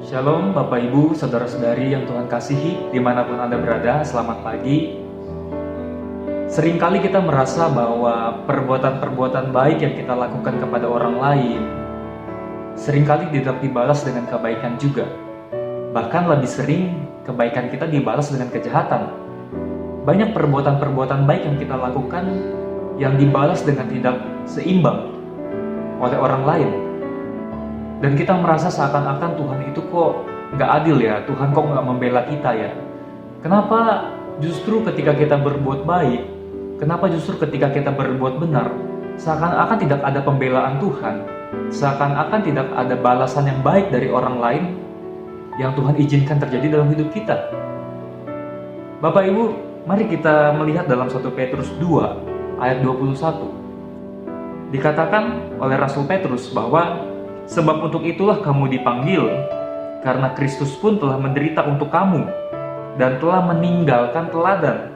Shalom Bapak Ibu, Saudara-saudari yang Tuhan kasihi, dimanapun Anda berada, selamat pagi. Seringkali kita merasa bahwa perbuatan-perbuatan baik yang kita lakukan kepada orang lain seringkali tidak dibalas dengan kebaikan juga. Bahkan lebih sering, kebaikan kita dibalas dengan kejahatan. Banyak perbuatan-perbuatan baik yang kita lakukan yang dibalas dengan tidak seimbang oleh orang lain. Dan kita merasa seakan-akan Tuhan itu kok nggak adil ya, Tuhan kok nggak membela kita ya. Kenapa justru ketika kita berbuat baik, kenapa justru ketika kita berbuat benar, seakan-akan tidak ada pembelaan Tuhan, seakan-akan tidak ada balasan yang baik dari orang lain yang Tuhan izinkan terjadi dalam hidup kita. Bapak Ibu, mari kita melihat dalam 1 Petrus 2 ayat 21. Dikatakan oleh Rasul Petrus bahwa sebab untuk itulah kamu dipanggil, karena Kristus pun telah menderita untuk kamu, dan telah meninggalkan teladan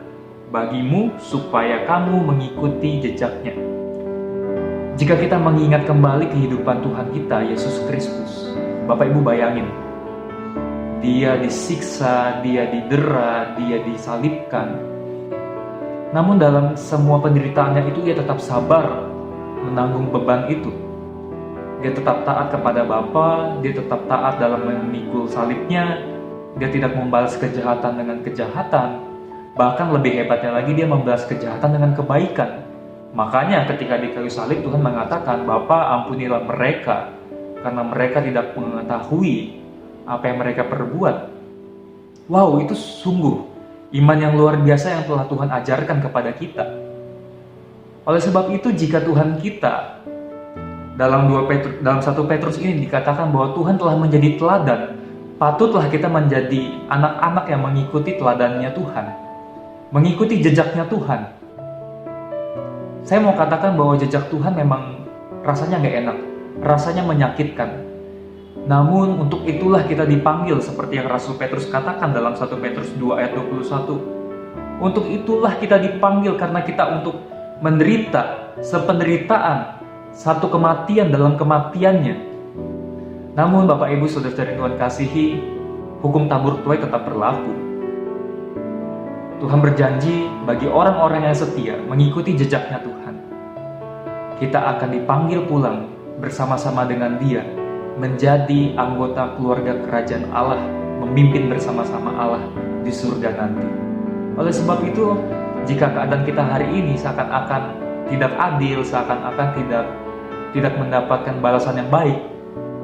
bagimu supaya kamu mengikuti jejaknya. Jika kita mengingat kembali kehidupan Tuhan kita, Yesus Kristus, Bapak Ibu bayangin, Dia disiksa, Dia didera, Dia disalibkan. Namun dalam semua penderitaannya itu Ia tetap sabar menanggung beban itu. Dia tetap taat kepada Bapa, dia tetap taat dalam memikul salibnya, dia tidak membalas kejahatan dengan kejahatan, bahkan lebih hebatnya lagi dia membalas kejahatan dengan kebaikan. Makanya ketika di kayu salib Tuhan mengatakan, Bapa ampunilah mereka, karena mereka tidak mengetahui apa yang mereka perbuat. Wow, itu sungguh iman yang luar biasa yang telah Tuhan ajarkan kepada kita. Oleh sebab itu, jika Tuhan kita dalam 1 Petrus ini dikatakan bahwa Tuhan telah menjadi teladan, patutlah kita menjadi anak-anak yang mengikuti teladannya Tuhan, mengikuti jejaknya Tuhan. Saya mau katakan bahwa jejak Tuhan memang rasanya nggak enak, rasanya menyakitkan. Namun untuk itulah kita dipanggil seperti yang Rasul Petrus katakan dalam 1 Petrus 2 ayat 21. Untuk itulah kita dipanggil karena kita untuk menderita sependeritaan, satu kematian dalam kematiannya. Namun Bapak Ibu Saudara-saudari Tuhan kasihi, hukum tabur tuai tetap berlaku. Tuhan berjanji bagi orang-orang yang setia mengikuti jejaknya Tuhan, kita akan dipanggil pulang bersama-sama dengan Dia menjadi anggota keluarga kerajaan Allah, memimpin bersama-sama Allah di surga nanti. Oleh sebab itu, jika keadaan kita hari ini seakan-akan tidak adil, seakan-akan tidak mendapatkan balasan yang baik,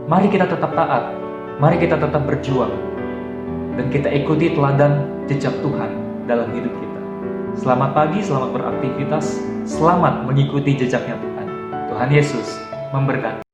mari kita tetap taat, mari kita tetap berjuang, dan kita ikuti teladan jejak Tuhan dalam hidup kita. Selamat pagi, selamat beraktivitas, selamat mengikuti jejaknya Tuhan. Tuhan Yesus memberkati.